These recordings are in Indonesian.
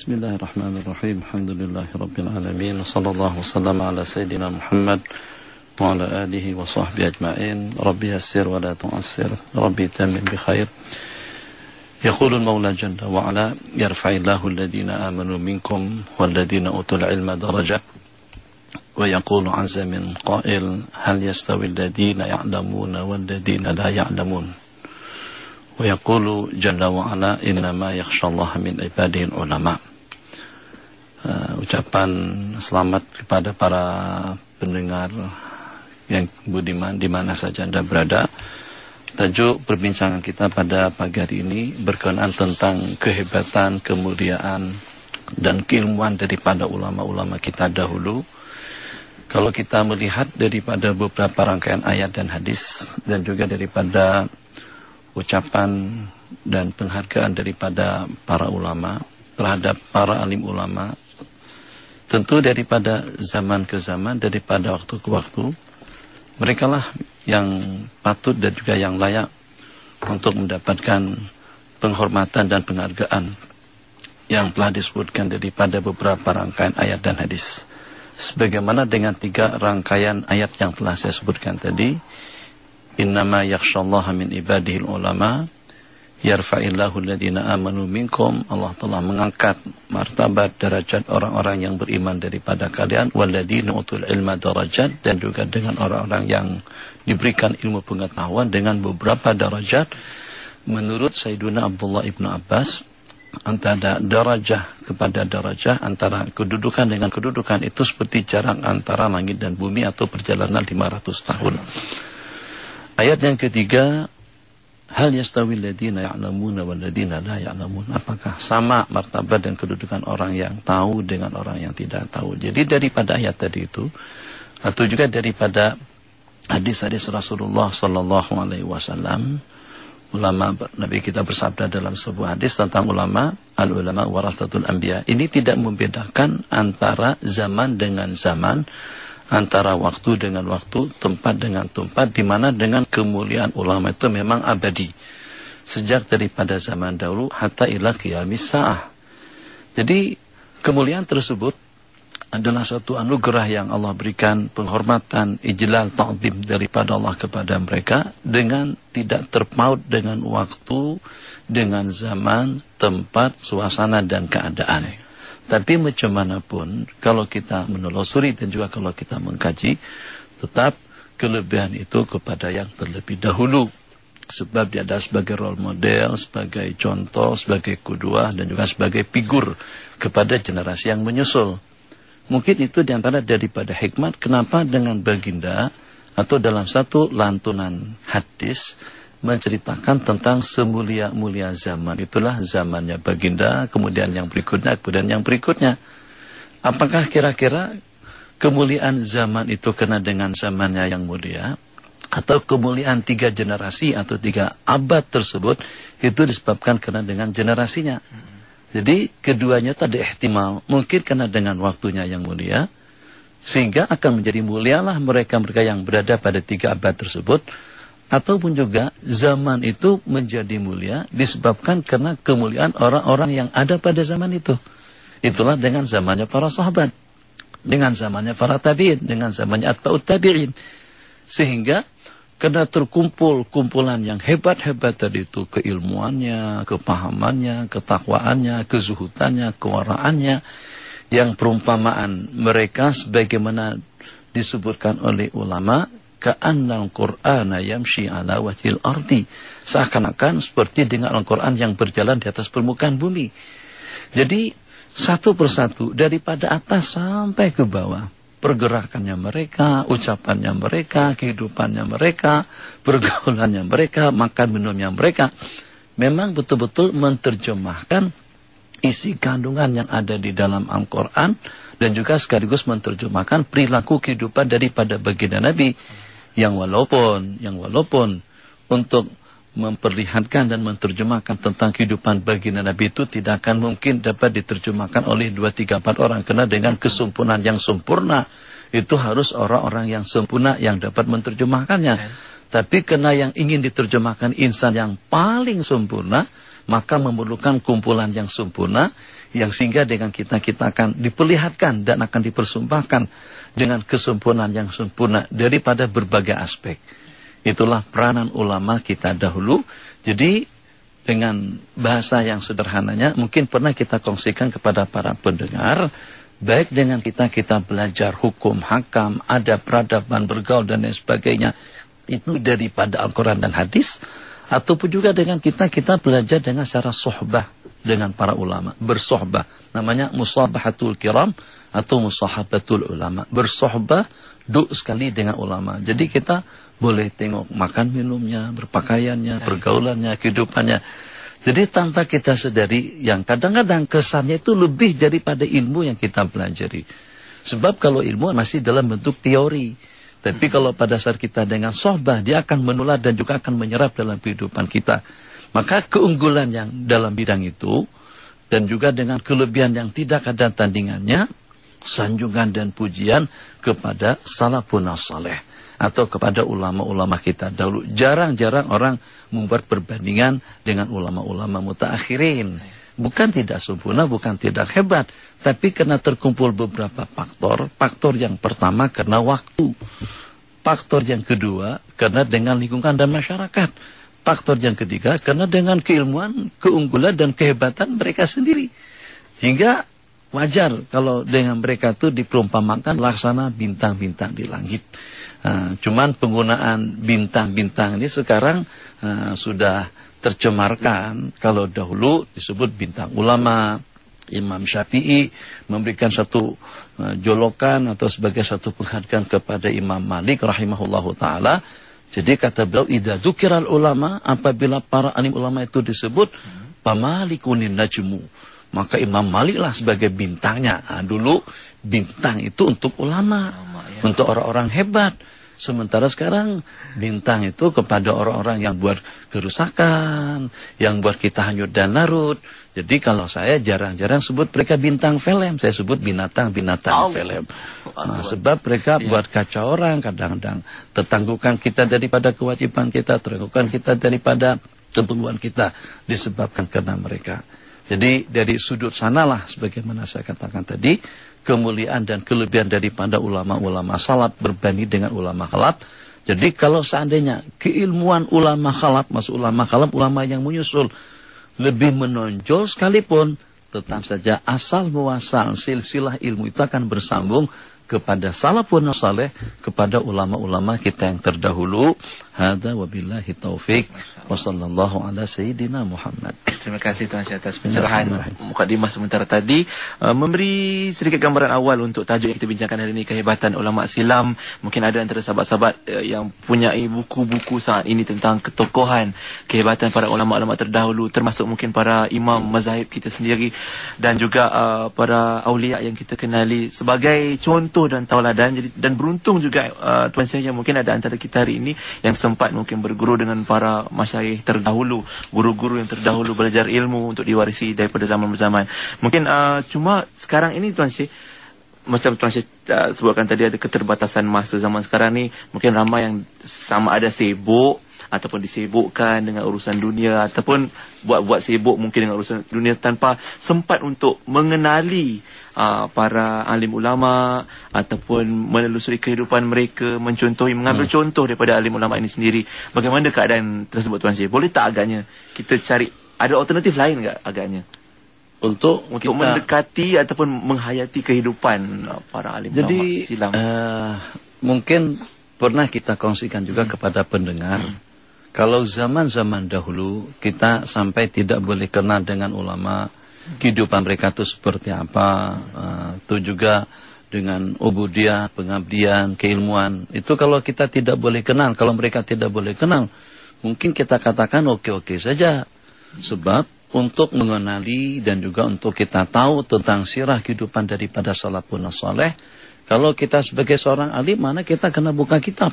Bismillahirrahmanirrahim. Alhamdulillahirabbil alamin. Wassallallahu wasallam ala sayyidina Muhammad wa ala alihi wa sahbihi ajma'in. Rabbi yassir wa la tu'assir. Rabbi tammim bi khair. Yaqulu al-Maula jalla wa ala yarfa'illahu alladhina amanu minkum walladhina utul ilma darajat. Wa yaqulu 'azza min qa'il hal yastawi alladhina ya'lamuna walladhina la ya'lamun. Wa yaqulu jalla wa ala innama yakhshallaha min ibadihi ulama. Ucapan selamat kepada para pendengar yang budiman di mana saja Anda berada. Tajuk perbincangan kita pada pagi hari ini berkenaan tentang kehebatan, kemuliaan dan keilmuan daripada ulama-ulama kita dahulu. Kalau kita melihat daripada beberapa rangkaian ayat dan hadis dan juga daripada ucapan dan penghargaan daripada para ulama terhadap para alim ulama, tentu daripada zaman ke zaman, daripada waktu ke waktu, mereka lah yang patut dan juga yang layak untuk mendapatkan penghormatan dan penghargaan yang telah disebutkan daripada beberapa rangkaian ayat dan hadis. Sebagaimana dengan 3 rangkaian ayat yang telah saya sebutkan tadi, innama yakhshallaha min ibadihil ulama, yarfa'illahu alladhina amanu minkum, Allah telah mengangkat martabat derajat orang-orang yang beriman daripada kalian, walladhina utul ilma darajat, dan juga dengan orang-orang yang diberikan ilmu pengetahuan dengan beberapa derajat. Menurut Sayyiduna Abdullah ibn Abbas, antara darajah kepada darajah, antara kedudukan dengan kedudukan itu seperti jarak antara langit dan bumi atau perjalanan 500 tahun. Ayat yang ketiga, hal yastawi alladhina ya'lamuna walladhina la ya'lamun. Apakah sama martabat dan kedudukan orang yang tahu dengan orang yang tidak tahu? Jadi daripada ayat tadi itu, atau juga daripada hadis-hadis Rasulullah sallallahu alaihi wasallam, ulama Nabi kita bersabda dalam sebuah hadis tentang ulama, al-ulama warasatul anbiya. Ini tidak membedakan antara zaman dengan zaman, antara waktu dengan waktu, tempat dengan tempat, di mana dengan kemuliaan ulama itu memang abadi. Sejak daripada zaman dahulu hatta ila qiyamis sa'ah. Jadi kemuliaan tersebut adalah suatu anugerah yang Allah berikan, penghormatan, ijlal, ta'zim daripada Allah kepada mereka, dengan tidak terpaut dengan waktu, dengan zaman, tempat, suasana dan keadaan. Tapi macam mana pun, kalau kita menelusuri dan juga kalau kita mengkaji, tetap kelebihan itu kepada yang terlebih dahulu. Sebab dia ada sebagai role model, sebagai contoh, sebagai kuduah, dan juga sebagai figur kepada generasi yang menyusul. Mungkin itu diantara daripada hikmat kenapa dengan baginda, atau dalam satu lantunan hadis, menceritakan tentang semulia-mulia zaman. Itulah zamannya baginda, kemudian yang berikutnya, kemudian yang berikutnya. Apakah kira-kira kemuliaan zaman itu kena dengan zamannya yang mulia? Atau kemuliaan 3 generasi atau 3 abad tersebut itu disebabkan kena dengan generasinya? Jadi keduanya itu ada ihtimal. Mungkin kena dengan waktunya yang mulia, sehingga akan menjadi mulialah mereka-mereka yang berada pada 3 abad tersebut. Ataupun juga zaman itu menjadi mulia disebabkan karena kemuliaan orang-orang yang ada pada zaman itu. Itulah dengan zamannya para sahabat, dengan zamannya para tabi'in, dengan zamannya atba'ut tabi'in. Sehingga karena terkumpul kumpulan yang hebat-hebat tadi itu, keilmuannya, kepahamannya, ketakwaannya, kezuhutannya, kewaraannya, yang perumpamaan mereka sebagaimana disebutkan oleh ulama, ka'annal Qur'ana yamshi ala wajhil ardi, seakan-akan seperti dengan Al-Quran yang berjalan di atas permukaan bumi. Jadi satu persatu daripada atas sampai ke bawah, pergerakannya mereka, ucapannya mereka, kehidupannya mereka, pergaulannya mereka, makan minumnya mereka, memang betul-betul menerjemahkan isi kandungan yang ada di dalam Al-Quran, dan juga sekaligus menerjemahkan perilaku kehidupan daripada baginda Nabi, yang walaupun untuk memperlihatkan dan menerjemahkan tentang kehidupan baginda Nabi itu tidak akan mungkin dapat diterjemahkan oleh 2, 3, 4 orang, karena dengan kesempurnaan yang sempurna itu harus orang-orang yang sempurna yang dapat menerjemahkannya. Tapi karena yang ingin diterjemahkan insan yang paling sempurna, maka memerlukan kumpulan yang sempurna, yang sehingga dengan kita akan diperlihatkan dan akan dipersembahkan dengan kesempurnaan yang sempurna daripada berbagai aspek. Itulah peranan ulama kita dahulu. Jadi dengan bahasa yang sederhananya mungkin pernah kita kongsikan kepada para pendengar, baik dengan kita belajar hukum, hakam, adab, peradaban, bergaul dan lain sebagainya, itu daripada Al-Quran dan hadis, ataupun juga dengan kita belajar dengan secara sohbah dengan para ulama, bersohbah, namanya musabahatul kiram atau musahabatul ulama, bersohbah sekali dengan ulama. Jadi kita boleh tengok makan minumnya, berpakaiannya, pergaulannya, kehidupannya. Jadi tanpa kita sadari, yang kadang-kadang kesannya itu lebih daripada ilmu yang kita pelajari. Sebab kalau ilmu masih dalam bentuk teori, tapi kalau pada saat kita dengan sohbah, dia akan menular dan juga akan menyerap dalam kehidupan kita. Maka keunggulan yang dalam bidang itu, dan juga dengan kelebihan yang tidak ada tandingannya, sanjungan dan pujian kepada salafun saleh, atau kepada ulama-ulama kita dahulu. Jarang-jarang orang membuat perbandingan dengan ulama-ulama mutaakhirin. Bukan tidak sempurna, bukan tidak hebat, tapi karena terkumpul beberapa faktor. Faktor yang pertama karena waktu. Faktor yang kedua karena dengan lingkungan dan masyarakat. Faktor yang ketiga karena dengan keilmuan, keunggulan dan kehebatan mereka sendiri. Hingga wajar kalau dengan mereka itu diperumpamakan laksana bintang-bintang di langit. Cuman penggunaan bintang-bintang ini sekarang sudah tercemarkan. Kalau dahulu disebut bintang ulama, Imam Syafi'i memberikan satu jolokan atau sebagai satu penghargaan kepada Imam Malik rahimahullahu ta'ala. Jadi kata beliau, idza dzukiral ulama, apabila para alim ulama itu disebut, pamalikunin najmu, maka Imam Malik lah sebagai bintangnya. Dulu bintang itu untuk ulama, untuk orang-orang hebat. Sementara sekarang bintang itu kepada orang-orang yang buat kerusakan, yang buat kita hanyut dan larut. Jadi kalau saya jarang-jarang sebut mereka bintang film, saya sebut binatang-binatang film. Sebab mereka buat kacau orang kadang-kadang. Tertangguhkan kita daripada kewajiban kita, tertangguhkan kita daripada keperluan kita, disebabkan karena mereka. Jadi dari sudut sanalah sebagaimana saya katakan tadi, kemuliaan dan kelebihan daripada ulama-ulama salaf berbanding dengan ulama khalaf. Jadi kalau seandainya keilmuan ulama khalaf, maksud ulama khalaf, ulama yang menyusul, lebih menonjol sekalipun, tetap saja asal muasal silsilah ilmu itu akan bersambung kepada salafun saleh, kepada ulama-ulama kita yang terdahulu. Hada wabillahi taufik wa sallallahu ala sayyidina Muhammad. Terima kasih Tuan Syekh atas pencerahan mukadimah sementara tadi, memberi sedikit gambaran awal untuk tajuk yang kita bincangkan hari ini, kehebatan ulama silam. Mungkin ada antara sahabat-sahabat yang punya buku-buku saat ini tentang ketokohan, kehebatan para ulama-ulama terdahulu, termasuk mungkin para imam mazhab kita sendiri dan juga para aulia yang kita kenali sebagai contoh dan tauladan. Jadi, dan beruntung juga Tuan Syekh yang mungkin ada antara kita hari ini yang sempat mungkin berguru dengan para masyayikh terdahulu, guru-guru yang terdahulu, belajar ilmu untuk diwarisi daripada zaman berzaman. Mungkin cuma sekarang ini Tuan Syekh, macam Tuan Syekh sebutkan tadi, ada keterbatasan masa zaman sekarang ni. Mungkin ramai yang sama ada sibuk ataupun disibukkan dengan urusan dunia, ataupun buat sibuk mungkin dengan urusan dunia tanpa sempat untuk mengenali para alim ulama ataupun menelusuri kehidupan mereka, mencontohi, mengambil contoh daripada alim ulama ini sendiri. Bagaimana keadaan tersebut Tuan Syekh? Boleh tak agaknya kita cari ada alternatif lain enggak agaknya untuk kita mendekati ataupun menghayati kehidupan para alim ulama silam? Mungkin pernah kita kongsikan juga kepada pendengar. Kalau zaman-zaman dahulu kita sampai tidak boleh kenal dengan ulama, kehidupan mereka itu seperti apa, itu juga dengan ubudiyah, pengabdian, keilmuan. Itu kalau kita tidak boleh kenal, kalau mereka tidak boleh kenal, mungkin kita katakan oke-oke saja. Sebab untuk mengenali dan juga untuk kita tahu tentang sirah kehidupan daripada salafun saleh, kalau kita sebagai seorang alim, mana kita kena buka kitab.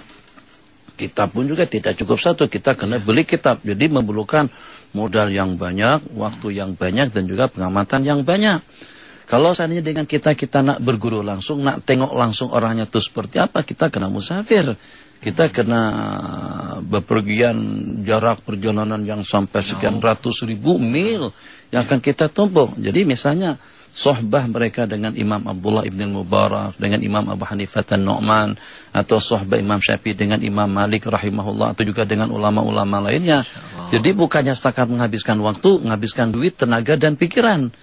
Kitab pun juga tidak cukup satu, kita kena beli kitab. Jadi memerlukan modal yang banyak, waktu yang banyak, dan juga pengamatan yang banyak. Kalau seandainya dengan kita nak berguru langsung, nak tengok langsung orangnya itu seperti apa, kita kena musafir. Kita kena bepergian jarak perjalanan yang sampai sekian ratus ribu mil yang akan kita tempuh. Jadi misalnya sohbah mereka dengan Imam Abdullah ibn Mubarak, dengan Imam Abu Hanifah an-Nu'man, atau sohbah Imam Syafi'i dengan Imam Malik rahimahullah, atau juga dengan ulama-ulama lainnya. Jadi bukannya setakat menghabiskan waktu, menghabiskan duit, tenaga, dan pikiran.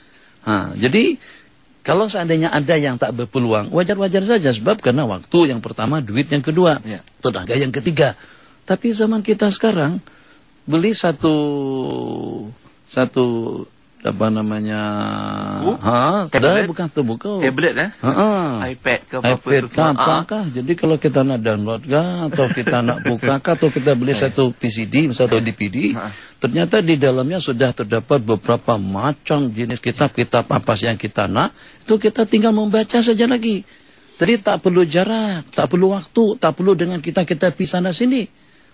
Jadi kalau seandainya ada yang tak berpeluang, wajar-wajar saja. Sebab karena waktu yang pertama, duit yang kedua, tenaga yang ketiga. Tapi zaman kita sekarang, beli satu apa namanya? Bukan buku. Tablet iPad ke apa iPad apakah? Jadi kalau kita nak download kah, atau kita nak buka kah, atau kita beli satu PCD, satu DVD, ternyata di dalamnya sudah terdapat beberapa macam jenis kitab-kitab apa yang kita nak, itu kita tinggal membaca saja lagi. Jadi tak perlu jarak, tak perlu waktu, tak perlu dengan kita pergi sana sini.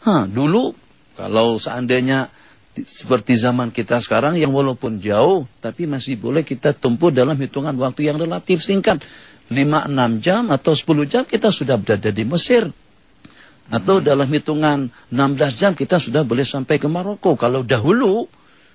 Dulu kalau seandainya seperti zaman kita sekarang yang walaupun jauh, tapi masih boleh kita tempuh dalam hitungan waktu yang relatif singkat. 5-6 jam atau 10 jam kita sudah berada di Mesir. Atau dalam hitungan 16 jam kita sudah boleh sampai ke Maroko. Kalau dahulu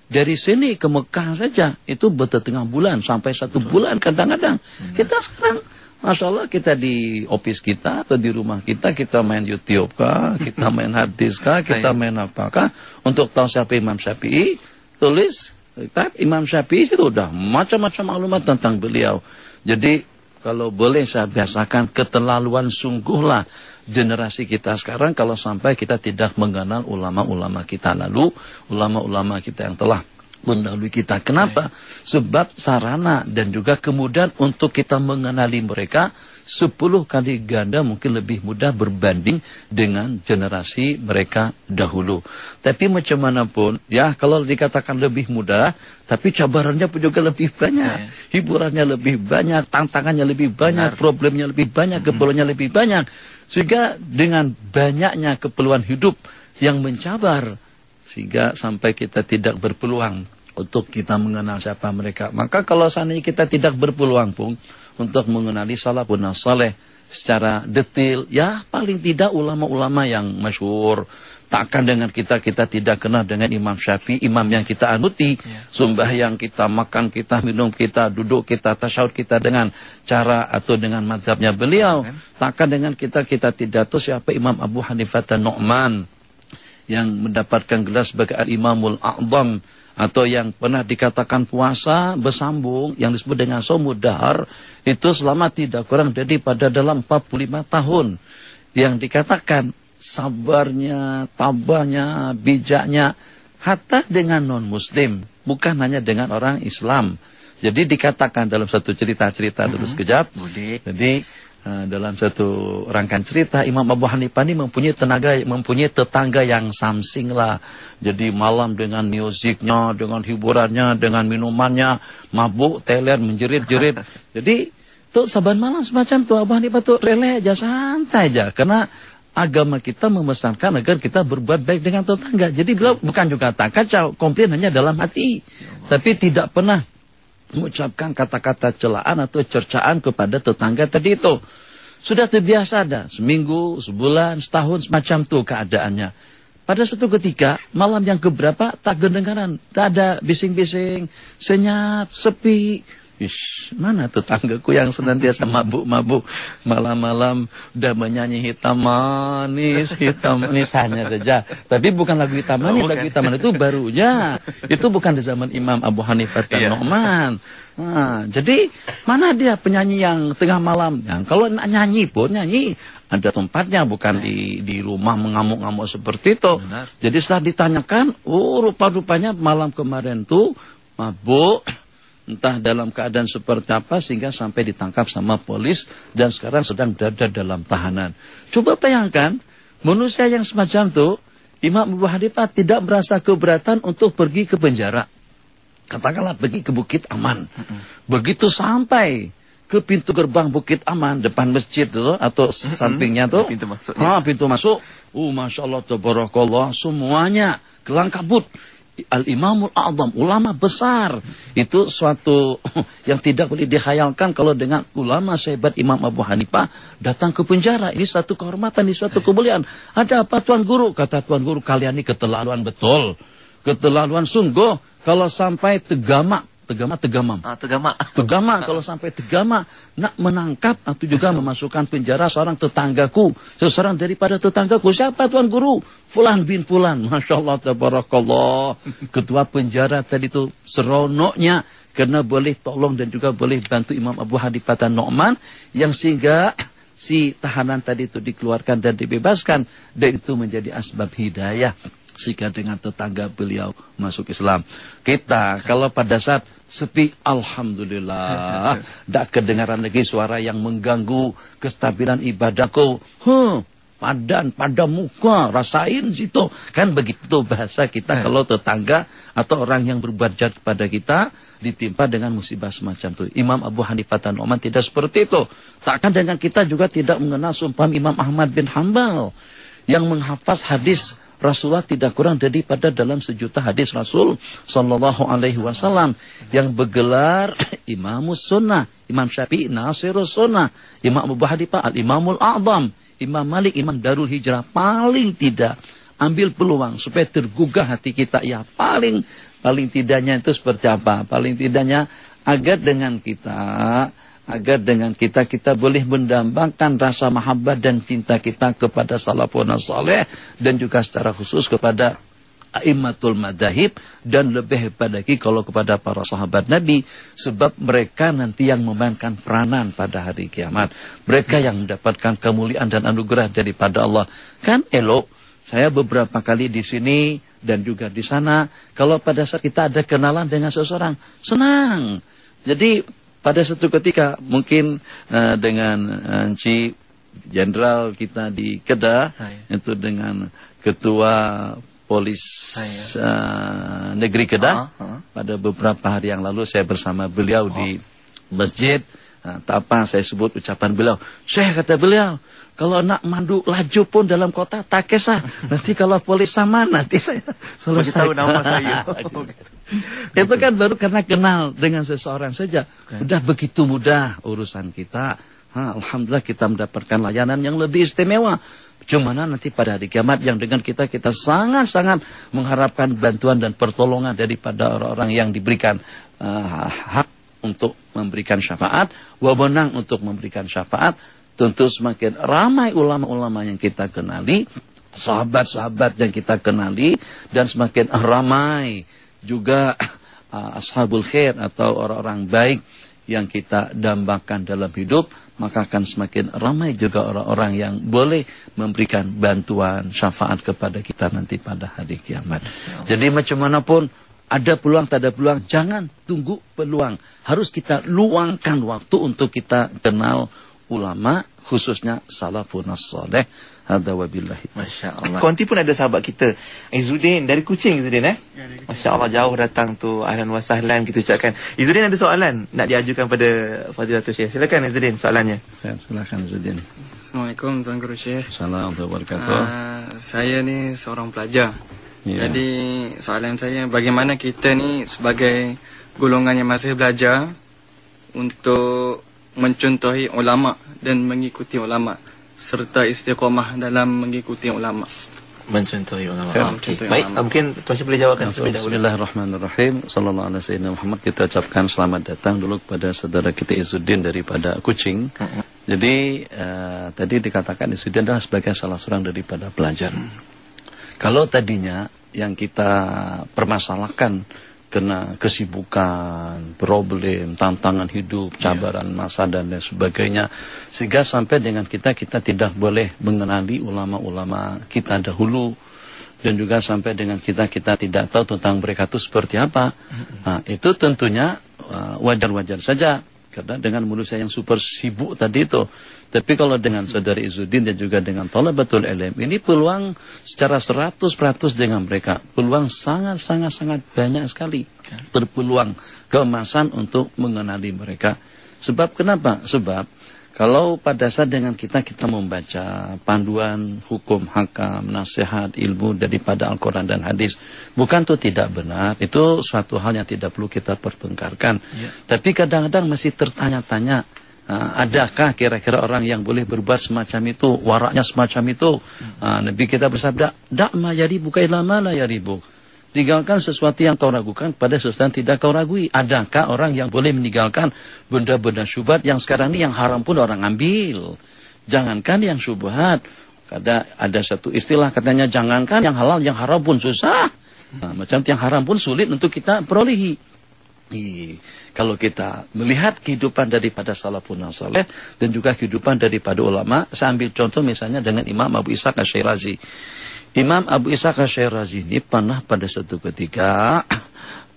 dari sini ke Mekah saja itu bertengah bulan sampai 1 bulan kadang-kadang. Kita sekarang Masya Allah kita di office kita atau di rumah kita main YouTube kah, kita main hard disk kah, kita main apakah. Untuk tahu siapa Imam Syafi'i, tulis type Imam Syafi'i, itu udah macam-macam maklumat tentang beliau. Jadi kalau boleh saya biasakan, keterlaluan sungguhlah generasi kita sekarang kalau sampai kita tidak mengenal ulama-ulama kita lalu, ulama-ulama kita yang telah mendahului kita. Kenapa? Sebab sarana dan juga kemudahan untuk kita mengenali mereka 10 kali ganda mungkin lebih mudah berbanding dengan generasi mereka dahulu. Tapi macam mana pun, ya kalau dikatakan lebih mudah, tapi cabarannya pun juga lebih banyak. Hiburannya lebih banyak, tantangannya lebih banyak, problemnya lebih banyak, keperluannya lebih banyak. Sehingga dengan banyaknya keperluan hidup yang mencabar, sehingga sampai kita tidak berpeluang untuk kita mengenal siapa mereka. Maka kalau seandainya kita tidak berpeluang pun untuk mengenali salafun saleh secara detail, ya paling tidak ulama-ulama yang masyhur. Takkan dengan kita tidak kenal dengan Imam Syafi'i, imam yang kita anuti, sembahyang kita, makan kita, minum kita, duduk kita, tasyahud kita dengan cara atau dengan mazhabnya beliau. Takkan dengan kita tidak tahu siapa Imam Abu Hanifah an-Nu'man yang mendapatkan gelar sebagai Al-Imamul A'zam, atau yang pernah dikatakan puasa bersambung yang disebut dengan shaumud dahar, itu selama tidak kurang daripada dalam 45 tahun. Yang dikatakan sabarnya, tabahnya, bijaknya, hatta dengan non-muslim, bukan hanya dengan orang Islam. Jadi dikatakan dalam satu cerita dulu sekejap. Jadi dalam satu rangkaian cerita, Imam Abu Hanifah ini mempunyai tetangga yang samsing lah. Jadi malam dengan musiknya, dengan hiburannya, dengan minumannya, mabuk, teler, menjerit-jerit. Jadi tuh saban malam semacam tuh Abu Hanifah tuh releh aja, santai aja. Karena agama kita memesankan agar kita berbuat baik dengan tetangga. Jadi beliau bukan juga tak kacau, komplain hanya dalam hati. Tapi tidak pernah mengucapkan kata-kata celaan atau cercaan kepada tetangga tadi itu. Sudah terbiasa ada, seminggu, sebulan, setahun, semacam itu keadaannya. Pada satu ketika, malam yang keberapa, tak kedengaran, tak ada bising-bising, senyap, sepi. Ish, mana tetanggaku yang senantiasa mabuk-mabuk malam-malam udah menyanyi hitam manis hanya saja. Tapi bukan lagu hitam manis, lagu hitam manis itu barunya. Itu bukan di zaman Imam Abu Hanifah an-Nu'man. Jadi mana dia penyanyi yang tengah malam? Yang kalau nyanyi pun nyanyi ada tempatnya, bukan di rumah mengamuk-ngamuk seperti itu. Jadi setelah ditanyakan, rupa-rupanya malam kemarin tuh mabuk, entah dalam keadaan seperti apa sehingga sampai ditangkap sama polis dan sekarang sedang berada dalam tahanan. Coba bayangkan, manusia yang semacam itu, Imam Abu Hanifah tidak merasa keberatan untuk pergi ke penjara. Katakanlah pergi ke Bukit Aman. Begitu sampai ke pintu gerbang Bukit Aman, depan masjid itu, atau sampingnya tuh, pintu masuk. Masya Allah, tabarakallah, semuanya kelang kabut. Al-Imamul A'zam, ulama besar. Itu suatu yang tidak boleh dikhayalkan kalau dengan ulama sehebat Imam Abu Hanifah datang ke penjara. Ini suatu kehormatan, ini suatu kemuliaan. Ada apa Tuan Guru? Kata Tuan Guru, kalian ini keterlaluan betul. Keterlaluan sungguh kalau sampai tegamak kalau sampai tegamak nak menangkap atau juga memasukkan penjara seorang tetanggaku, seseorang daripada tetanggaku. Siapa Tuan Guru? Fulan bin Fulan. Masya Allah, tabarakallah. Ketua penjara tadi itu seronoknya karena boleh tolong dan juga boleh bantu Imam Abu Hanifah An-Nu'man, yang sehingga si tahanan tadi itu dikeluarkan dan dibebaskan, dan itu menjadi asbab hidayah sehingga dengan tetangga beliau masuk Islam. Kita kalau pada saat sepi, alhamdulillah, tidak kedengaran lagi suara yang mengganggu kestabilan ibadahku. Pada muka, rasain situ. Kan begitu bahasa kita kalau tetangga atau orang yang berbuat jahat kepada kita ditimpa dengan musibah semacam itu. Imam Abu Hanifah An-Nu'man tidak seperti itu. Takkan dengan kita juga tidak mengenal sumpah Imam Ahmad bin Hanbal yang menghafaz hadis Rasulullah tidak kurang daripada dalam 1 juta hadis Rasul Sallallahu Alaihi Wasallam, yang bergelar Imamus Sunnah, Imam Syafi'i Nasirus Sunnah, Imam Abu Hanifah Al-Imamul A'zam, Imam Malik Imam Darul Hijrah. Paling tidak ambil peluang supaya tergugah hati kita. Ya paling tidaknya itu seperti apa? Paling tidaknya agar dengan kita boleh mendambakan rasa mahabbah dan cinta kita kepada salafun saleh, dan juga secara khusus kepada a'immatul madzahib, dan lebih hebat lagi kalau kepada para sahabat Nabi, sebab mereka nanti yang memainkan peranan pada hari kiamat. Mereka yang mendapatkan kemuliaan dan anugerah daripada Allah. Kan elok saya beberapa kali di sini dan juga di sana, kalau pada saat kita ada kenalan dengan seseorang, senang. Jadi pada suatu ketika mungkin dengan Encik Jenderal kita di Kedah, itu dengan Ketua Polis Negeri Kedah, pada beberapa hari yang lalu saya bersama beliau di masjid. Tak apa saya sebut ucapan beliau. Syekh, kata beliau, kalau nak mandu laju pun dalam kota tak kisah. Nanti kalau polis sama nanti saya selesai. Tahu nama saya. Itu kan baru karena kenal dengan seseorang saja. Udah begitu mudah urusan kita. Alhamdulillah kita mendapatkan layanan yang lebih istimewa. Cuma nanti pada hari kiamat yang dengan kita sangat-sangat mengharapkan bantuan dan pertolongan daripada orang-orang yang diberikan hak untuk memberikan syafaat, wewenang untuk memberikan syafaat. Tentu semakin ramai ulama-ulama yang kita kenali, sahabat-sahabat yang kita kenali, dan semakin ramai juga ashabul khair atau orang-orang baik yang kita dambakan dalam hidup, maka akan semakin ramai juga orang-orang yang boleh memberikan bantuan syafaat kepada kita nanti pada hari kiamat. Jadi macam mana pun, ada peluang tak ada peluang, jangan tunggu peluang. Harus kita luangkan waktu untuk kita kenal ulama, khususnya salafun saleh. Hadza wabillahi. Masya Allah. Konti pun ada sahabat kita, Izzuddin dari Kuching. Izzuddin Masya Allah, jauh datang tu. Ahlan wa sahlan kita ucapkan. Izzuddin ada soalan nak diajukan pada Fadilatul Syekh. Silakan Izzuddin soalannya. Silakan Izzuddin. Assalamualaikum Tuan Guru Syekh. Assalamualaikum warahmatullahi wabarakatuh. Saya ni seorang pelajar. Jadi soalan saya, bagaimana kita ni sebagai golongan yang masih belajar untuk mencontohi ulama dan mengikuti ulama, serta istiqamah dalam mengikuti ulama. Mencontohi ulama. Baik, mungkin Tuan Syekh boleh jawabkan. Bismillahirrahmanirrahim. Sallallahu alaihi wasallam Muhammad. Kita ucapkan selamat datang dulu kepada saudara kita Izzuddin daripada Kuching. Jadi tadi dikatakan Izzuddin adalah sebagai salah seorang daripada pelajar. Kalau tadinya yang kita permasalahkan kena kesibukan, problem, tantangan hidup, cabaran masa dan lain sebagainya, sehingga sampai dengan kita tidak boleh mengenali ulama-ulama kita dahulu, dan juga sampai dengan kita tidak tahu tentang mereka itu seperti apa. Nah, itu tentunya wajar-wajar saja, karena dengan manusia yang super sibuk tadi itu, Tapi kalau dengan Saudara Izzuddin dan juga dengan Thalabatul Ilm, ini peluang secara 100% dengan mereka. Peluang sangat banyak sekali. Berpeluang keemasan untuk mengenali mereka. Sebab kenapa? Sebab kalau pada saat dengan kita membaca panduan hukum, hakam, nasihat, ilmu daripada Al-Quran dan hadis, bukan itu tidak benar, itu suatu hal yang tidak perlu kita pertengkarkan. Tapi kadang-kadang masih tertanya-tanya, adakah kira-kira orang yang boleh berbuat semacam itu, waraknya semacam itu? Nabi kita bersabda, "Da'ma yaribuka ila ma la yaribuk." Tinggalkan sesuatu yang kau ragukan pada sesuatu yang tidak kau ragui. Adakah orang yang boleh meninggalkan benda-benda syubhat yang sekarang ini yang haram pun orang ambil? Jangankan yang syubhat. Ada satu istilah katanya, jangankan yang halal, yang haram pun susah. Macam yang haram pun sulit untuk kita perolehi. Kalau kita melihat kehidupan daripada salafun saleh dan juga kehidupan daripada ulama, saya ambil contoh misalnya dengan Imam Abu Ishaq Asy-Syirazi. Imam Abu Ishaq Asy-Syirazi ini pernah pada suatu ketika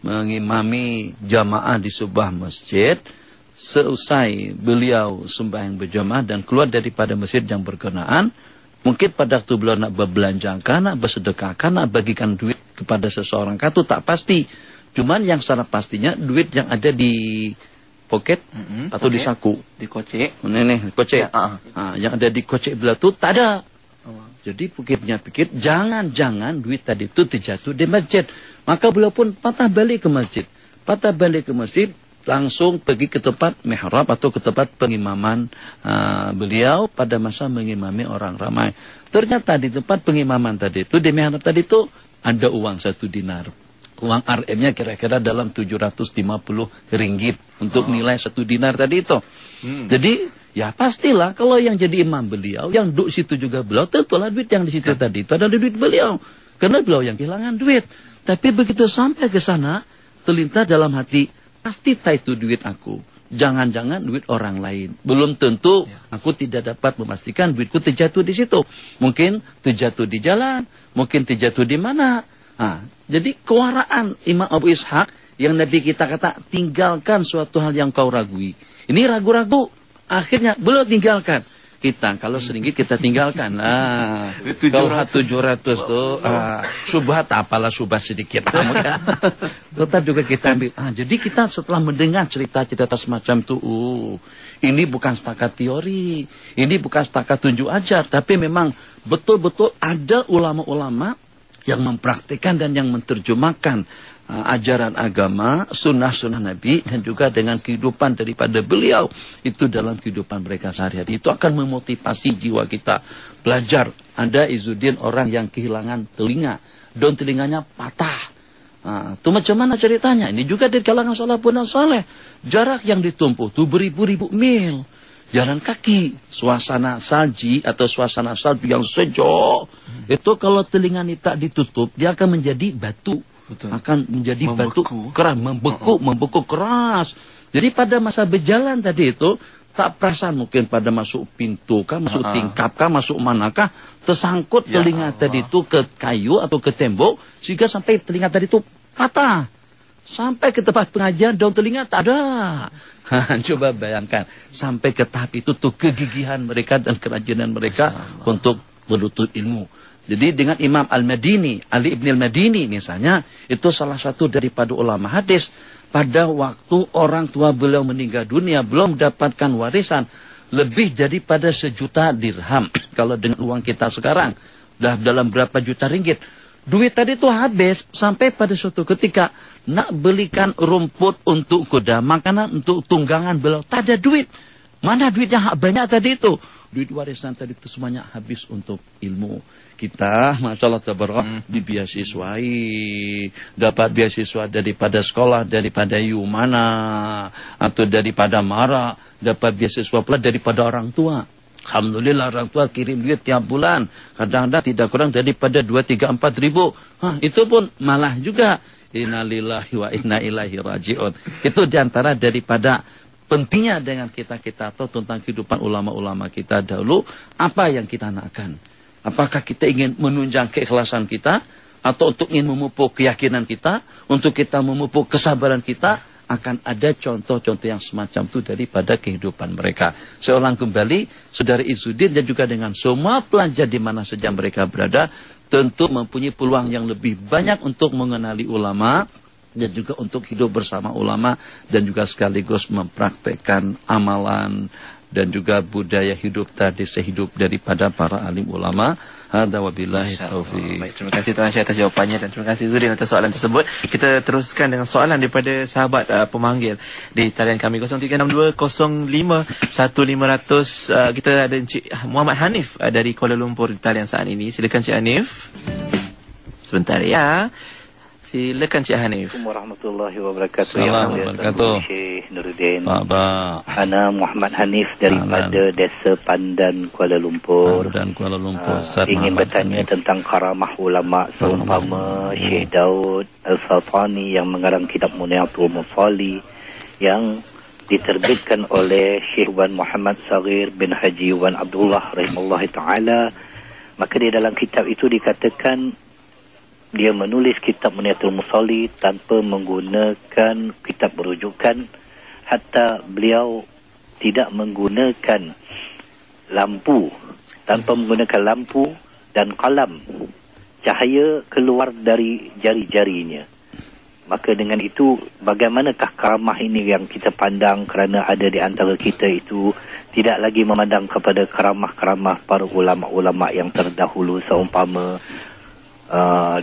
mengimami jamaah di sebuah masjid. Seusai beliau sembahyang berjamaah dan keluar daripada masjid yang berkenaan, mungkin pada waktu beliau nak berbelanjakan, nak bersedekahkan, nak bagikan duit kepada seseorang, itu tak pasti. Cuman yang secara pastinya duit yang ada di poket atau di saku, di kocek, di kocek, yang ada di kocek beliau itu tak ada. Jadi pikir, jangan-jangan duit tadi itu terjatuh di masjid. Maka beliau pun patah balik ke masjid. Langsung pergi ke tempat mihrab atau ke tempat pengimaman beliau pada masa mengimami orang ramai. Ternyata di tempat pengimaman tadi itu, di mihrab tadi itu, ada uang 1 dinar. Uang RM-nya kira-kira dalam 750 ringgit untuk nilai 1 dinar tadi itu. Jadi ya pastilah kalau yang jadi imam beliau, yang duduk situ juga beliau, tentulah duit yang di situ tadi itu adalah duit beliau. Karena beliau yang kehilangan duit. Tapi begitu sampai ke sana, terlintas dalam hati, pasti itu duit aku. Jangan-jangan duit orang lain. Belum tentu aku tidak dapat memastikan duitku terjatuh di situ. Mungkin terjatuh di jalan, mungkin terjatuh di mana. Jadi kewaraan Imam Abu Ishaq yang Nabi kita kata, tinggalkan suatu hal yang kau ragui. Ini ragu-ragu. Akhirnya beliau tinggalkan. Kita kalau seringgit kita tinggalkan. Kalau 700 tuh subhat apalah subhat sedikit. Tetap juga kita ambil. Jadi kita setelah mendengar cerita-cerita semacam itu, ini bukan setakat teori, ini bukan setakat tunjuk ajar, tapi memang betul-betul ada ulama-ulama yang mempraktikkan dan yang menerjemahkan ajaran agama, sunnah-sunnah Nabi, dan juga dengan kehidupan daripada beliau itu dalam kehidupan mereka sehari-hari. Itu akan memotivasi jiwa kita belajar. Ada Izzuddin orang yang kehilangan telinga, daun telinganya patah. Itu macam mana ceritanya? Ini juga dari kalangan salafun saleh. Jarak yang ditempuh itu beribu-ribu mil. Jalan kaki, suasana salji atau suasana salju yang sejuk. Itu kalau telinga ini tak ditutup, dia akan menjadi batu. Betul. Akan menjadi batu keras, membeku keras. Jadi pada masa berjalan tadi itu, tak perasan mungkin pada masuk pintu kah, masuk tingkap kah, masuk manakah, tersangkut telinga tadi itu ke kayu atau ke tembok, sehingga sampai telinga tadi itu patah. Sampai ke tempat pengajian, daun telinga tak ada. Coba bayangkan, sampai ke tahap itu tuh kegigihan mereka dan kerajinan mereka untuk menuntut ilmu. Jadi dengan Imam Al-Madini, Ali ibn Al-Madini misalnya, itu salah satu daripada ulama hadis. Pada waktu orang tua beliau meninggal dunia, belum mendapatkan warisan lebih daripada 1 juta dirham. Kalau dengan uang kita sekarang, dah dalam berapa juta ringgit. Duit tadi itu habis, sampai pada suatu ketika, nak belikan rumput untuk kuda, makanan untuk tunggangan beliau, tak ada duit. Mana duit yang banyak tadi itu? Duit warisan tadi itu semuanya habis untuk ilmu. Kita, Masya Allah Tabarak, dibiasiswai, dapat beasiswa daripada sekolah, daripada Yumana, atau daripada Mara, dapat beasiswa pula daripada orang tua. Alhamdulillah orang tua kirim duit tiap bulan, kadang-kadang tidak kurang daripada 2, 3, 4 ribu. Itu pun malah juga. Innalillahi wa inna ilaihi raji'un. Itu diantara daripada pentingnya dengan kita tahu tentang kehidupan ulama-ulama kita dahulu, apa yang kita nakkan. Apakah kita ingin menunjang keikhlasan kita, atau untuk ingin memupuk keyakinan kita, untuk kita memupuk kesabaran kita, akan ada contoh-contoh yang semacam itu daripada kehidupan mereka. Saya ulang kembali, Saudara Izzuddin dan juga dengan semua pelajar di mana saja mereka berada, tentu mempunyai peluang yang lebih banyak untuk mengenali ulama, dan juga untuk hidup bersama ulama, dan juga sekaligus mempraktekkan amalan dan juga budaya hidup tadi sehidup daripada para alim ulama. Hadza wabillahi taufiq. Baik, terima kasih Tuan Syekh atas jawapannya dan terima kasih Zurin atas soalan tersebut. Kita teruskan dengan soalan daripada sahabat pemanggil di talian kami 0362051500. Kita ada Encik Muhammad Hanif dari Kuala Lumpur di talian saat ini. Silakan Cik Hanif. Sebentar ya. Silakan Cik Hanif. Assalamualaikum warahmatullahi wabarakatuh. Assalamualaikum warahmatullahi wabarakatuh. Syekh Nuruddin. Pak. Ana Muhammad Hanif daripada Desa Pandan, Kuala Lumpur. Dan Kuala Lumpur. Ingin bertanya tentang karamah ulama seumpama Syekh Daud Al-Sultani yang mengarang kitab Muniatul Musalli yang diterbitkan oleh Syekh Wan Muhammad Saghir bin Haji Wan Abdullah rahimahullah ta'ala. Maka di dalam kitab itu dikatakan dia menulis kitab Muniatul Musalli tanpa menggunakan kitab rujukan, hatta beliau tidak menggunakan lampu, tanpa menggunakan lampu dan kalam, cahaya keluar dari jari-jarinya. Maka dengan itu, bagaimanakah karamah ini yang kita pandang kerana ada di antara kita itu tidak lagi memandang kepada karamah-karamah para ulama-ulama yang terdahulu seumpama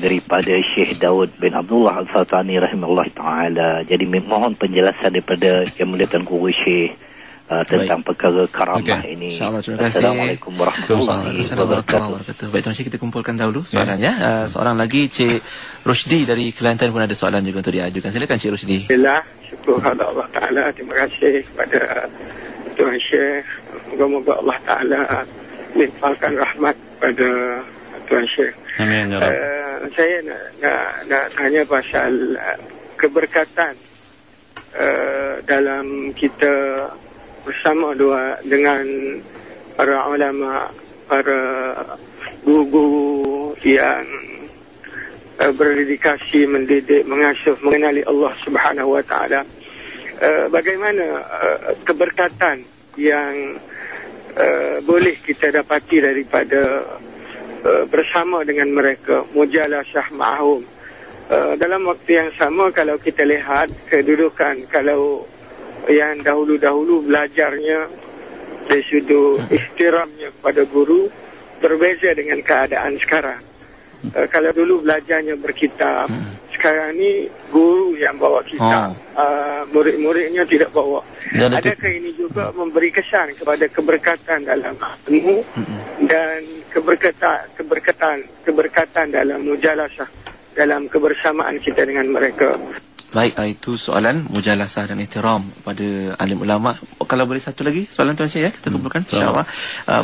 daripada Syekh Daud bin Abdullah Al-Sultani rahimahullah ta'ala. Jadi mohon penjelasan daripada Yang Mulia Tuan Guru Syekh tentang perkara karamah ini. InsyaAllah, terima kasih. Assalamualaikum warahmatullahi wabarakatuh. Baik Tuan Syekh, kita kumpulkan dahulu soalannya. Seorang lagi Cik Rusdi dari Kelantan pun ada soalan juga untuk diajukan. Silakan Cik Rusdi. Alhamdulillah, syukur kepada Allah Ta'ala. Terima kasih kepada Tuan Syekh. Moga-moga Allah Ta'ala limpahkan rahmat pada Tuan Syekh. Amin ya Rabb. Saya nak tanya pasal keberkatan dalam kita bersama dengan para ulama, para guru-guru yang berdedikasi mendidik, mengasuh, mengenali Allah Subhanahu wa taala. Bagaimana keberkatan yang boleh kita dapati daripada bersama dengan mereka, mujalasah ma'hum. Dalam waktu yang sama, kalau kita lihat kedudukan, kalau yang dahulu-dahulu belajarnya dari sudut ihtiramnya kepada guru berbeza dengan keadaan sekarang. Kalau dulu belajarnya berkitab, sekarang ni guru yang bawa kitab, murid-muridnya tidak bawa. Adakah ini juga memberi kesan kepada keberkatan dalam ilmu dan keberkatan dalam mujalasah, dalam kebersamaan kita dengan mereka? Baik, itu soalan mujalasah dan ihtiram pada alim ulama. Kalau boleh satu lagi soalan Tuan Syekh ya, kita kumpulkan insya-Allah.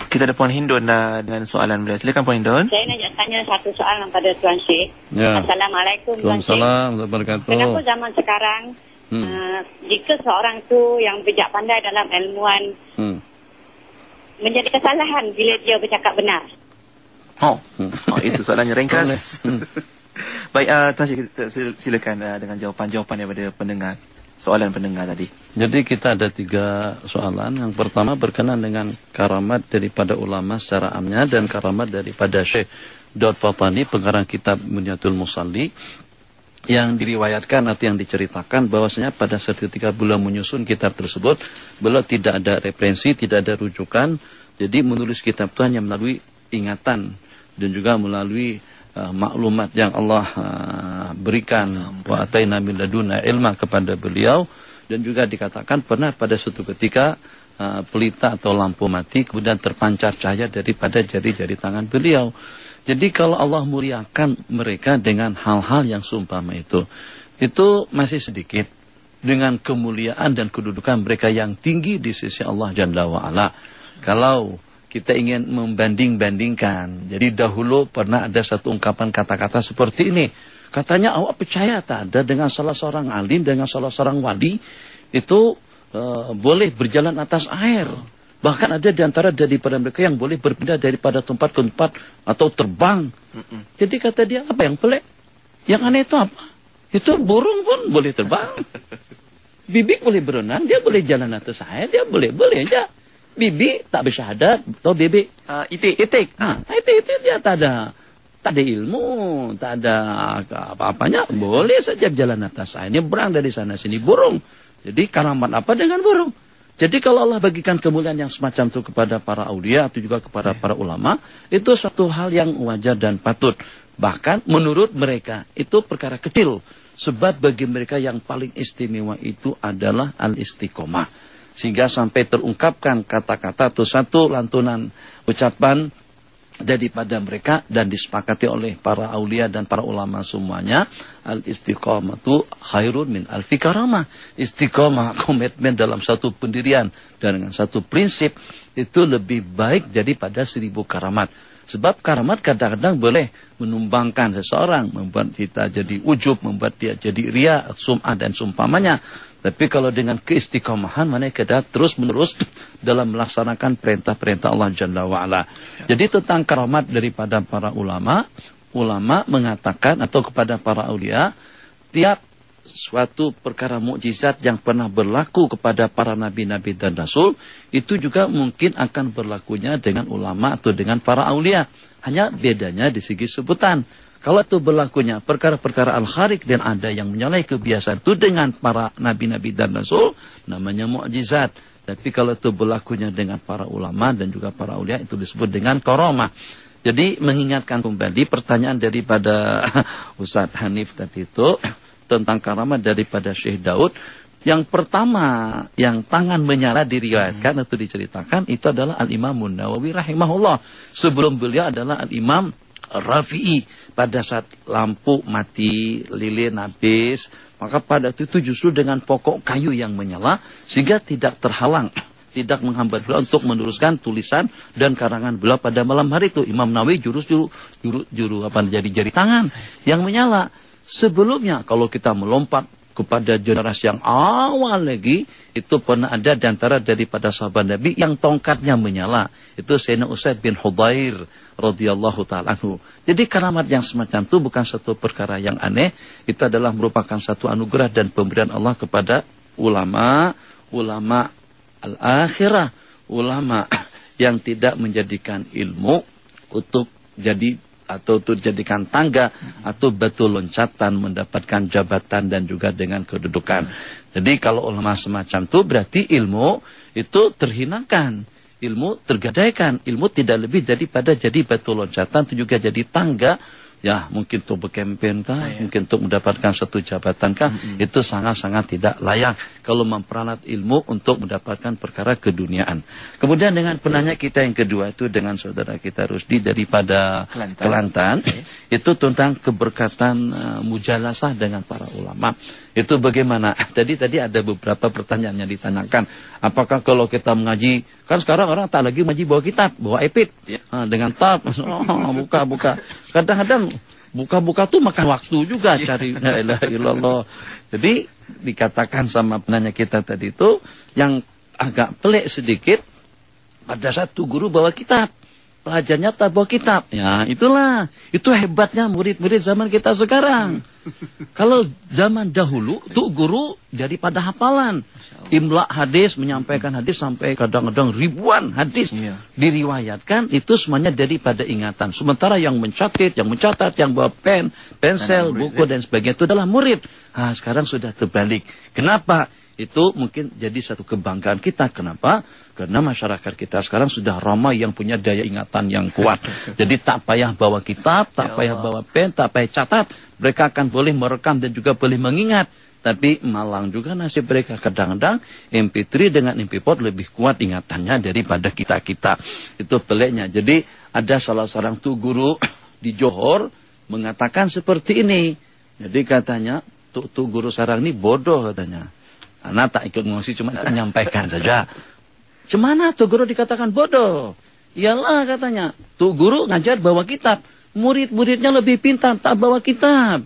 Kita ada Puan Hindun dengan soalan beliau. Silakan Puan Hindun. Saya nak tanya satu soalan pada Tuan Syekh. Ya. Assalamualaikum Tuan Syekh. Waalaikumsalam warahmatullahi wabarakatuh. Kenapa zaman sekarang jika seorang tu yang bijak pandai dalam ilmuan menjadi kesalahan bila dia bercakap benar? Itu soalannya ringkas. Baik, Tuan Syekh, silakan dengan jawapan-jawapan daripada pendengar. Soalan pendengar tadi. Jadi kita ada 3 soalan. Yang pertama berkenaan dengan karamat daripada ulama secara amnya dan karamat daripada Syekh Daud Fatani, pengarang kitab Muniatul Musalli, yang diriwayatkan atau yang diceritakan bahwasanya pada saat ketika beliau menyusun kitab tersebut, beliau tidak ada referensi, tidak ada rujukan. Jadi menulis kitab itu hanya melalui ingatan dan juga melalui maklumat yang Allah berikan, wa ataina min laduna ilma, kepada beliau. Dan juga dikatakan pernah pada suatu ketika pelita atau lampu mati, kemudian terpancar cahaya daripada jari-jari tangan beliau. Jadi kalau Allah muliakan mereka dengan hal-hal yang seumpama itu masih sedikit dengan kemuliaan dan kedudukan mereka yang tinggi di sisi Allah Jalla wa'ala. Kalau kita ingin membanding-bandingkan, jadi dahulu pernah ada satu ungkapan kata-kata seperti ini. Katanya, awak percaya tak ada dengan salah seorang alim, dengan salah seorang wali, itu boleh berjalan atas air. Bahkan ada di antara daripada mereka yang boleh berpindah daripada tempat ke tempat atau terbang. Jadi kata dia, apa yang pelik? Yang aneh itu apa? Itu burung pun boleh terbang. Bibi boleh berenang, dia boleh jalan atas air, dia boleh aja. Bibi tak bersyahadat, atau bibi itik. Itik dia tak ada ilmu, tak ada apa-apanya, boleh saja jalan atas air, nyebrang dari sana sini, burung. Jadi karamat apa dengan burung? Jadi kalau Allah bagikan kemuliaan yang semacam itu kepada para aulia atau juga kepada para ulama, itu suatu hal yang wajar dan patut. Bahkan menurut mereka itu perkara kecil. Sebab bagi mereka yang paling istimewa itu adalah al-istiqomah. Sehingga sampai terungkapkan kata-kata atau satu lantunan ucapan daripada mereka dan disepakati oleh para aulia dan para ulama semuanya. Al-istiqomah itu khairun min alfi karamah. Istiqomah, komitmen dalam satu pendirian dan dengan satu prinsip itu lebih baik daripada 1000 karamat. Sebab karamat kadang-kadang boleh menumbangkan seseorang, membuat kita jadi ujub, membuat dia jadi ria, sum'ah dan sumpamanya. Tapi kalau dengan keistiqomahan, mana kita terus-menerus dalam melaksanakan perintah-perintah Allah Jalla wa'ala. Jadi tentang karamat daripada para ulama mengatakan atau kepada para aulia, tiap suatu perkara mukjizat yang pernah berlaku kepada para nabi-nabi dan rasul, itu juga mungkin akan berlakunya dengan ulama atau dengan para aulia. Hanya bedanya di segi sebutan. Kalau itu berlakunya perkara-perkara al-kharik dan ada yang menyalahi kebiasaan itu dengan para nabi-nabi dan rasul, namanya mukjizat. Tapi kalau itu berlakunya dengan para ulama dan juga para aulia, itu disebut dengan karamah. Jadi mengingatkan kembali pertanyaan daripada Ustaz Hanif tadi itu, tentang karamat daripada Syekh Daud. Yang pertama, yang tangan menyala diriwayatkan atau diceritakan, itu adalah Al-Imam Nawawi rahimahullah. Sebelum beliau adalah Al-Imam Rafi'i. Pada saat lampu mati, lilin habis, maka pada itu justru dengan pokok kayu yang menyala, sehingga tidak terhalang, tidak menghambat beliau untuk meneruskan tulisan dan karangan beliau pada malam hari itu. Imam Nawawi jadi jari tangan yang menyala. Sebelumnya kalau kita melompat kepada generasi yang awal lagi, itu pernah ada di antara daripada sahabat Nabi yang tongkatnya menyala. Itu Sayyidina Usaid bin Hudhair radhiyallahu ta'ala anhu. Jadi karamat yang semacam itu bukan satu perkara yang aneh. Itu adalah merupakan satu anugerah dan pemberian Allah kepada ulama al-akhirah. Ulama yang tidak menjadikan ilmu untuk jadi atau untuk dijadikan tangga atau batu loncatan mendapatkan jabatan dan juga dengan kedudukan. Jadi kalau ulama semacam itu berarti ilmu itu terhinakan, ilmu tergadaikan, ilmu tidak lebih daripada jadi batu loncatan itu juga jadi tangga. Ya mungkin untuk berkempen kah, mungkin untuk mendapatkan satu jabatan kah, itu sangat-sangat tidak layak kalau memperalat ilmu untuk mendapatkan perkara keduniaan. Kemudian dengan penanya kita yang kedua itu dengan saudara kita Rusdi daripada Kelantan, itu tentang keberkatan mujalasah dengan para ulama. Itu bagaimana? Tadi ada beberapa pertanyaan yang ditanyakan. Apakah kalau kita mengaji, kan sekarang orang tak lagi mengaji bawa kitab, bawa iPad, dengan tab, buka. Kadang-kadang buka-buka tuh makan waktu juga cari la ilaha illallah. Jadi dikatakan sama penanya kita tadi itu yang agak pelik sedikit, pada satu guru bawa kitab, pelajarnya tak bawa kitab. Ya itulah, itu hebatnya murid-murid zaman kita sekarang. Kalau zaman dahulu tuh guru daripada hafalan, imla hadis, menyampaikan hadis sampai kadang-kadang ribuan hadis diriwayatkan, itu semuanya daripada ingatan. Sementara yang mencatat, yang bawa pen, pensel, buku dan sebagainya itu adalah murid. Sekarang sudah terbalik. Kenapa? Itu mungkin jadi satu kebanggaan kita. Kenapa? Karena masyarakat kita sekarang sudah ramai yang punya daya ingatan yang kuat. Jadi tak payah bawa kitab, tak payah bawa pen, tak payah catat. Mereka akan boleh merekam dan juga boleh mengingat. Tapi malang juga nasib mereka. Kadang-kadang MP3 dengan MP4 lebih kuat ingatannya daripada kita-kita. Itu peliknya. Jadi ada salah seorang tuh guru di Johor mengatakan seperti ini. Jadi katanya, tuh guru sekarang ini bodoh katanya. Anak tak ikut ngomong, cuma ikut menyampaikan saja. Cemana tuh guru dikatakan bodoh? Iyalah katanya, tuh guru ngajar bawa kitab. Murid-muridnya lebih pintar, tak bawa kitab.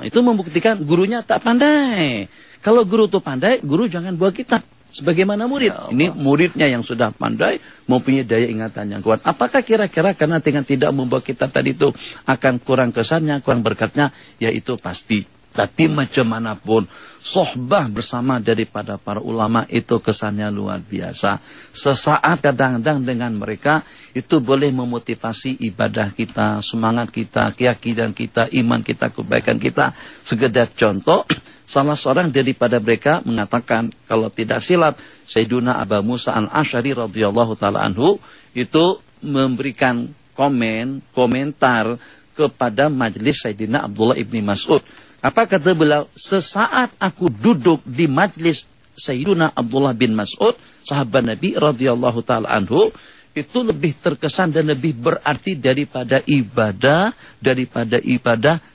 Itu membuktikan gurunya tak pandai. Kalau guru tuh pandai, guru jangan bawa kitab. Sebagaimana murid. Ini muridnya yang sudah pandai, mempunyai daya ingatan yang kuat. Apakah kira-kira karena dengan tidak membawa kitab tadi itu akan kurang kesannya, kurang berkatnya? Ya itu pasti. Tapi macam manapun, sohbah bersama daripada para ulama itu kesannya luar biasa. Sesaat kadang-kadang dengan mereka, itu boleh memotivasi ibadah kita, semangat kita, keyakinan kita, iman kita, kebaikan kita. Sekedar contoh, salah seorang daripada mereka mengatakan, kalau tidak silap, Sayyiduna Abu Musa al-Asy'ari radhiyallahu ta'ala anhu, itu memberikan komentar kepada majlis Sayyidina Abdullah ibni Mas'ud. Apa kata beliau? Sesaat aku duduk di majlis Sayyidina Abdullah bin Mas'ud, sahabat Nabi radhiyallahu ta'ala anhu, itu lebih terkesan dan lebih berarti daripada ibadah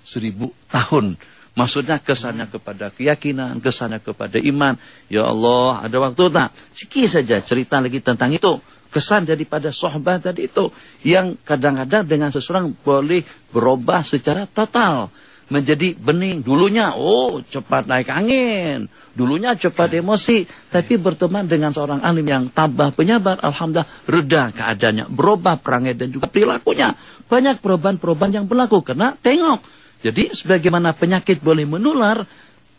1000 tahun. Maksudnya kesannya kepada keyakinan, kesannya kepada iman. Ya Allah, ada waktu tak? Sikit saja cerita lagi tentang itu. Kesan daripada sohbah tadi itu. Yang kadang-kadang dengan seseorang boleh berubah secara total. Menjadi bening. Dulunya, cepat naik angin. Dulunya cepat emosi. Tapi berteman dengan seorang alim yang tabah penyabar. Alhamdulillah, reda keadaannya. Berubah perangai dan juga perilakunya. Banyak perubahan-perubahan yang berlaku. Karena tengok. Jadi, sebagaimana penyakit boleh menular,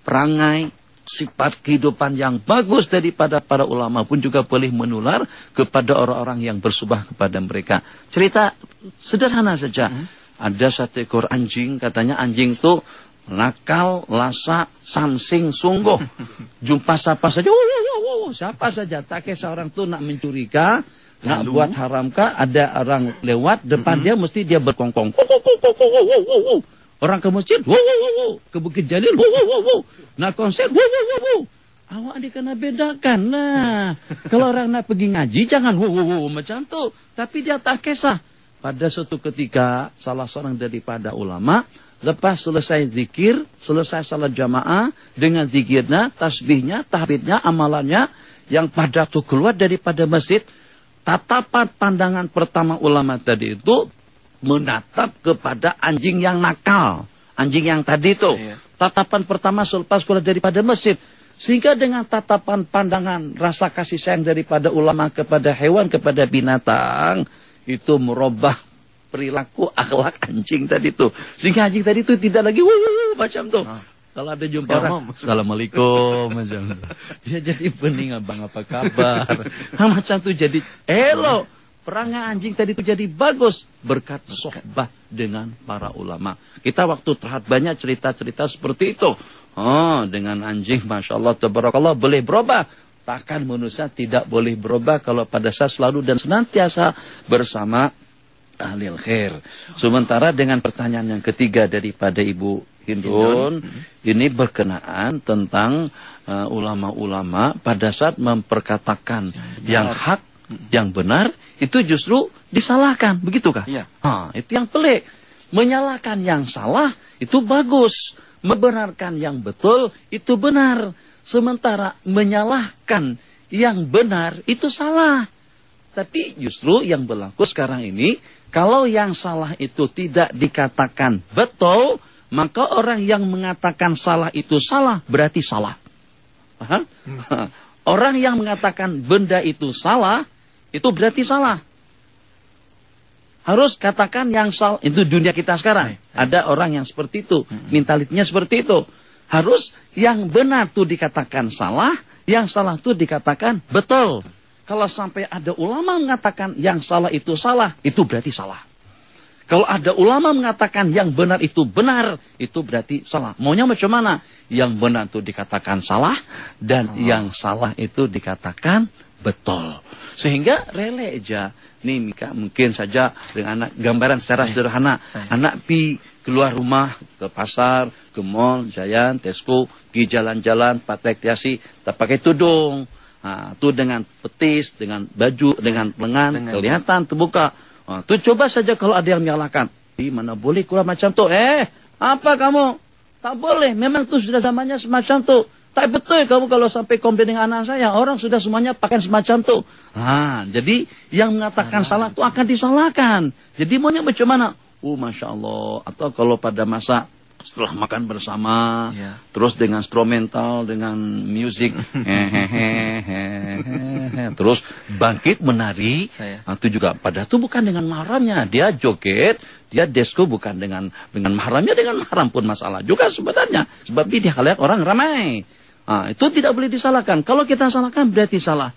perangai, sifat kehidupan yang bagus daripada para ulama pun juga boleh menular kepada orang-orang yang bersubah kepada mereka. Cerita sederhana saja. Ada satu ekor anjing, katanya anjing itu nakal, lasak, samsing, sungguh. Jumpa siapa saja, siapa saja. Tak kisah orang tu nak mencuriga, nak buat haramkah, ada orang lewat depan dia, mesti dia berkongkong. Orang ke masjid, ke Bukit Jalil, nak konser, awak dia kena bedakan. Nah, kalau orang nak pergi ngaji, jangan macam tu. Tapi dia tak kisah. Pada suatu ketika, salah seorang daripada ulama, lepas selesai zikir, selesai salat jamaah, dengan zikirnya, tasbihnya, tahmidnya, amalannya, yang pada tu keluar daripada masjid, tatapan pandangan pertama ulama tadi itu, menatap kepada anjing yang nakal. Anjing yang tadi itu. Tatapan pertama selepas keluar daripada masjid. Sehingga dengan tatapan pandangan, rasa kasih sayang daripada ulama kepada hewan, kepada binatang, itu merubah perilaku akhlak anjing tadi itu. Sehingga anjing tadi itu tidak lagi macam tu. Kalau ada jumpa orang, Assalamualaikum macam tu. Dia jadi bening, abang apa kabar. Macam tu jadi elok. Perangai anjing tadi itu jadi bagus berkat sohbah dengan para ulama. Kita waktu terhad banyak cerita-cerita seperti itu. Dengan anjing, Masya Allah, tabarakallah, boleh berubah. Takkan manusia tidak boleh berubah kalau pada saat selalu dan senantiasa bersama ahli khair. Sementara dengan pertanyaan yang ketiga daripada Ibu Hindun, ini berkenaan tentang ulama-ulama pada saat memperkatakan yang hak, yang benar, itu justru disalahkan. Begitukah? Iya. Itu yang pelik. Menyalahkan yang salah, itu bagus. Membenarkan yang betul, itu benar. Sementara menyalahkan yang benar, itu salah. Tapi justru yang berlaku sekarang ini, kalau yang salah itu tidak dikatakan betul, maka orang yang mengatakan salah itu salah, berarti salah. Paham? Orang yang mengatakan benda itu salah, itu berarti salah. Harus katakan yang salah. Itu dunia kita sekarang. Ada orang yang seperti itu. Mentalitinya seperti itu. Harus yang benar itu dikatakan salah, yang salah itu dikatakan betul. Kalau sampai ada ulama mengatakan yang salah, itu berarti salah. Kalau ada ulama mengatakan yang benar, itu berarti salah. Maunya macam mana? Yang benar itu dikatakan salah, dan yang salah itu dikatakan betul. Sehingga rela aja. Nih Mika, mungkin saja dengan anak gambaran secara sederhana. Anak pi keluar rumah, ke pasar, ke mall, Giant, Tesco, pergi jalan-jalan, rekreasi, tak pakai tudung. Itu dengan petis, dengan baju, dengan lengan, kelihatan, terbuka. Itu coba saja kalau ada yang menyalahkan. Mana boleh keluar macam tu? Apa kamu? Tak boleh, memang itu sudah zamannya semacam tu. Tak betul kamu kalau sampai komplain dengan anak saya. Orang sudah semuanya pakai semacam tu. Jadi yang mengatakan salah itu akan disalahkan. Jadi maunya macam mana? Masya Allah. Atau kalau pada masa setelah makan bersama, terus dengan instrumental, dengan musik, terus bangkit menari, itu juga pada itu bukan dengan mahramnya, dia joget, dia disco bukan dengan mahramnya, dengan mahram pun masalah juga sebenarnya, sebab ini halayak orang ramai. Itu tidak boleh disalahkan. Kalau kita salahkan berarti salah.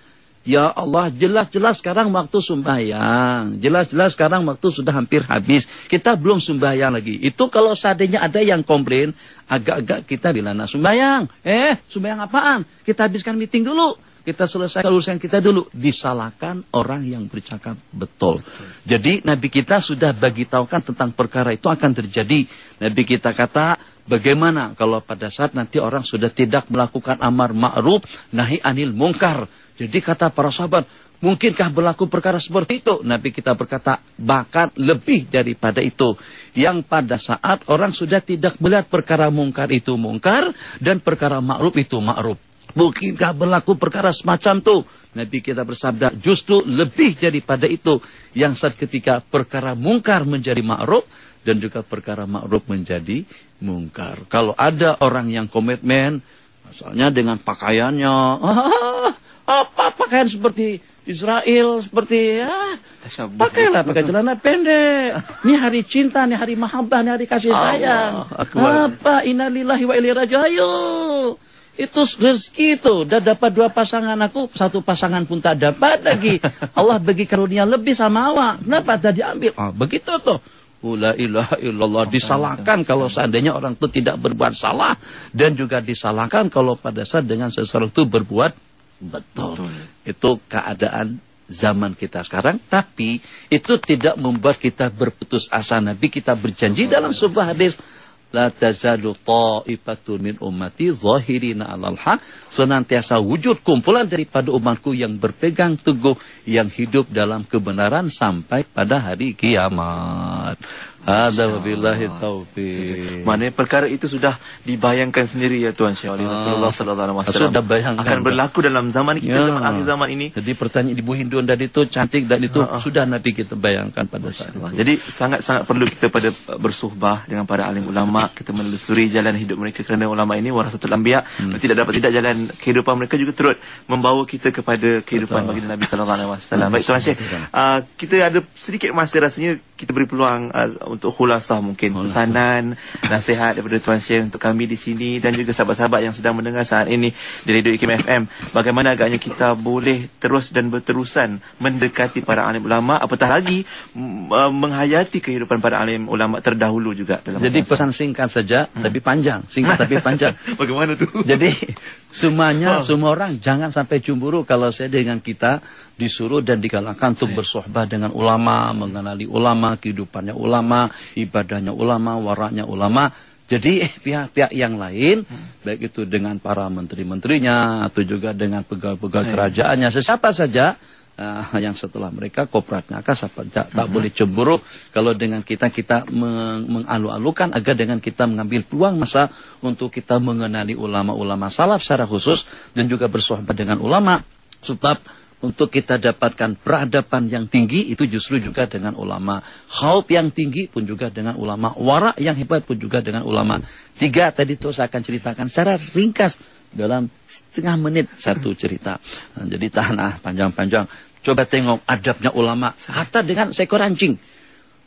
Ya Allah, jelas-jelas sekarang waktu sembahyang. Jelas-jelas sekarang waktu sudah hampir habis. Kita belum sembahyang lagi. Itu kalau seandainya ada yang komplain, agak-agak kita bilang, nah sembahyang. Sembahyang apaan? Kita habiskan meeting dulu. Kita selesaikan urusan kita dulu. Disalahkan orang yang bercakap betul. Jadi Nabi kita sudah bagi tahukan tentang perkara itu akan terjadi. Nabi kita kata, bagaimana kalau pada saat nanti orang sudah tidak melakukan amar ma'ruf, nahi anil mungkar. Jadi kata para sahabat, mungkinkah berlaku perkara seperti itu? Nabi kita berkata, bahkan lebih daripada itu. Yang pada saat orang sudah tidak melihat perkara mungkar itu mungkar, dan perkara ma'ruf itu ma'ruf. Mungkinkah berlaku perkara semacam itu? Nabi kita bersabda, justru lebih daripada itu. Yang saat ketika perkara mungkar menjadi ma'ruf, dan juga perkara ma'ruf menjadi mungkar. Kalau ada orang yang komitmen, misalnya dengan pakaiannya, apa pakaian seperti Israel, seperti pakailah pakai celana pendek. Ini hari cinta, ini hari mahabbah, ini hari kasih sayang. Apa innalillahi wa ilaihi raji'un. Itu rezeki itu. Udah dapat 2 pasangan aku, 1 pasangan pun tak dapat lagi. Allah bagi karunia lebih sama awak. Kenapa tak diambil? Begitu tuh. La ilaha illallah. Disalahkan kalau seandainya orang itu tidak berbuat salah, dan juga disalahkan kalau pada saat dengan seseorang itu berbuat betul. Itu keadaan zaman kita sekarang. Tapi itu tidak membuat kita berputus asa. Nabi kita berjanji dalam sebuah hadis, la tazalu ta'ifatun min ummati zahirina 'alal haq, senantiasa wujud kumpulan daripada umatku yang berpegang teguh, yang hidup dalam kebenaran sampai pada hari kiamat. Hadza wabillahi taufiq. Maknanya perkara itu sudah dibayangkan sendiri ya Tuan Syekh oleh Rasulullah sallallahu alaihi wasallam. Sudah bayangkan akan berlaku dalam zaman kita, zaman akhir zaman ini. Jadi pertanyaan Ibu Hindun tadi itu cantik, dan itu sudah Nabi kita bayangkan pada saat itu. Jadi sangat-sangat perlu kita pada bersuhbah dengan para alim ulama, kita menelusuri jalan hidup mereka, kerana ulama ini warasatul anbiya. Tidak dapat tidak jalan kehidupan mereka juga turut membawa kita kepada kehidupan baginda Nabi sallallahu alaihi wasallam. Baik Tuan Syekh, kita ada sedikit masa, rasanya kita beri peluang untuk khulasah mungkin pesanan, nasihat daripada Tuan Syekh untuk kami di sini dan juga sahabat-sahabat yang sedang mendengar saat ini di Radio IKIM FM. Bagaimana agaknya kita boleh terus dan berterusan mendekati para alim ulama, apatah lagi menghayati kehidupan para alim ulama terdahulu juga dalam. Jadi pesan singkat saja tapi panjang, singkat tapi panjang. Bagaimana tu? Jadi semuanya, semua orang jangan sampai cemburu kalau saya dengan kita disuruh dan digalakkan untuk bersohbah dengan ulama, mengenali ulama, kehidupannya ulama, ibadahnya ulama, waraknya ulama. Jadi pihak-pihak yang lain, baik itu dengan para menteri-menterinya atau juga dengan pegawai-pegawai kerajaannya, sesiapa saja yang setelah mereka kopratnya tak boleh cemburu kalau dengan kita mengalu-alukan agar dengan kita mengambil peluang masa untuk kita mengenali ulama-ulama salaf secara khusus dan juga bersohbah dengan ulama, sebab untuk kita dapatkan peradaban yang tinggi itu justru juga dengan ulama. Khauf yang tinggi pun juga dengan ulama. Wara yang hebat pun juga dengan ulama. 3 tadi itu saya akan ceritakan secara ringkas dalam setengah menit satu cerita. Jadi tahan panjang-panjang. Coba tengok adabnya ulama. Hatta dengan seekor anjing.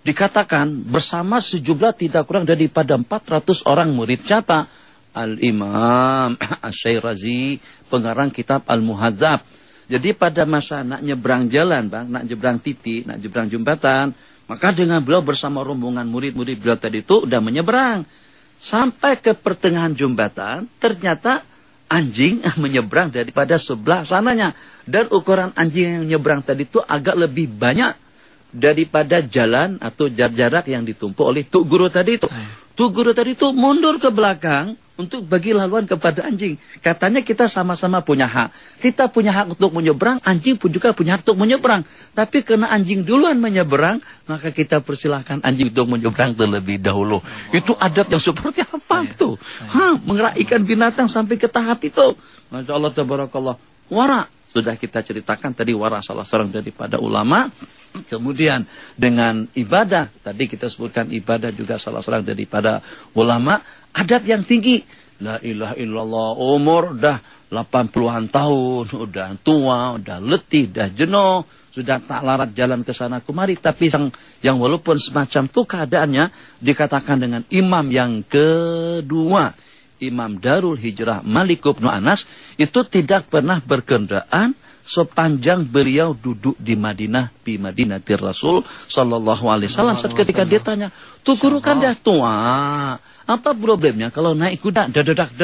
Dikatakan bersama sejumlah tidak kurang daripada 400 orang murid. Siapa? Al-Imam Asy-Syairazi, pengarang kitab Al-Muhadzab. Jadi pada masa nak nyebrang jalan, Bang, nak nyebrang titik, nak nyebrang jembatan, maka dengan beliau bersama rombongan murid-murid beliau tadi itu udah menyeberang. Sampai ke pertengahan jembatan, ternyata anjing menyeberang daripada sebelah sananya. Dan ukuran anjing yang nyebrang tadi itu agak lebih banyak daripada jalan atau jarak yang ditumpu oleh Tuk Guru tadi itu. Tuk Guru tadi itu mundur ke belakang untuk bagi laluan kepada anjing. Katanya kita sama-sama punya hak. Kita punya hak untuk menyeberang, anjing pun juga punya hak untuk menyeberang. Tapi karena anjing duluan menyeberang, maka kita persilahkan anjing untuk menyeberang terlebih dahulu. Itu adab yang seperti apa itu? Mengeraikan binatang sampai ke tahap itu. Masya Allah, tabarakallah. Wara. Sudah kita ceritakan tadi, wara salah seorang daripada ulama. Kemudian dengan ibadah, tadi kita sebutkan ibadah juga salah seorang daripada ulama, adab yang tinggi. La ilaha illallah, umur dah 80-an tahun, udah tua, udah letih, udah jenuh, sudah tak larat jalan ke sana kemari. Tapi yang walaupun semacam itu keadaannya, dikatakan dengan imam yang kedua, Imam Darul Hijrah Malik bin Anas, itu tidak pernah berkendaraan sepanjang beliau duduk di Madinah, di Madinatir Rasul sallallahu alaihi wasallam. Ketika dia tanya, "Tuh guru kan dah tua, apa problemnya kalau naik kuda dadak?"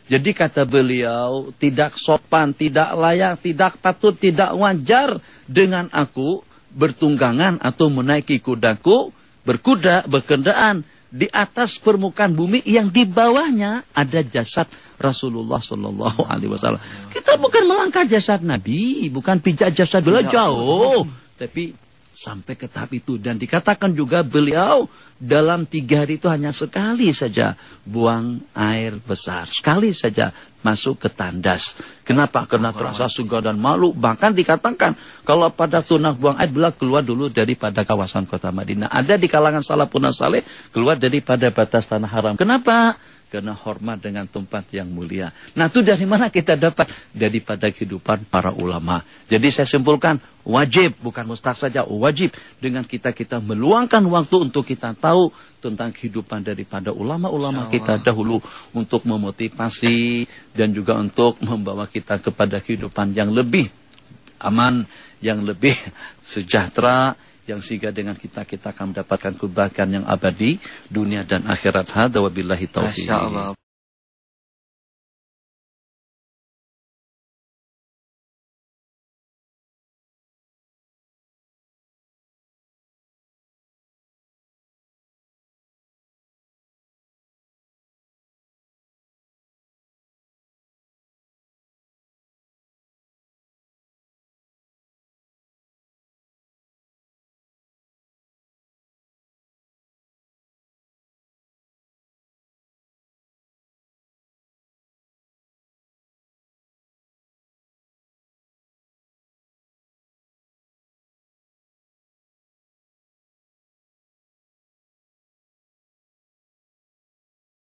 Jadi kata beliau, tidak sopan, tidak layak, tidak patut, tidak wajar dengan aku bertunggangan atau menaiki kudaku, berkuda, berkendaan di atas permukaan bumi yang di bawahnya ada jasad Rasulullah sallallahu alaihi wasallam. Kita bukan melangkah jasad Nabi, bukan pijak jasad beliau jauh, tapi sampai ke tahap itu. Dan dikatakan juga beliau dalam 3 hari itu hanya sekali saja buang air besar, sekali saja masuk ke tandas. Kenapa? Karena terasa sungguh dan malu. Bahkan dikatakan kalau pada tunah buang air, beliau keluar dulu daripada kawasan kota Madinah. Ada di kalangan salafun saleh keluar daripada batas tanah haram. Kenapa? Karena hormat dengan tempat yang mulia. Nah, itu dari mana kita dapat? Daripada kehidupan para ulama. Jadi saya simpulkan, wajib, bukan mustahak saja, wajib dengan kita meluangkan waktu untuk kita tahu tentang kehidupan daripada ulama-ulama kita dahulu, untuk memotivasi dan juga untuk membawa kita kepada kehidupan yang lebih aman, yang lebih sejahtera, yang sehingga dengan kita akan mendapatkan kebaikan yang abadi dunia dan akhirat. Hada wabillahi taufiq.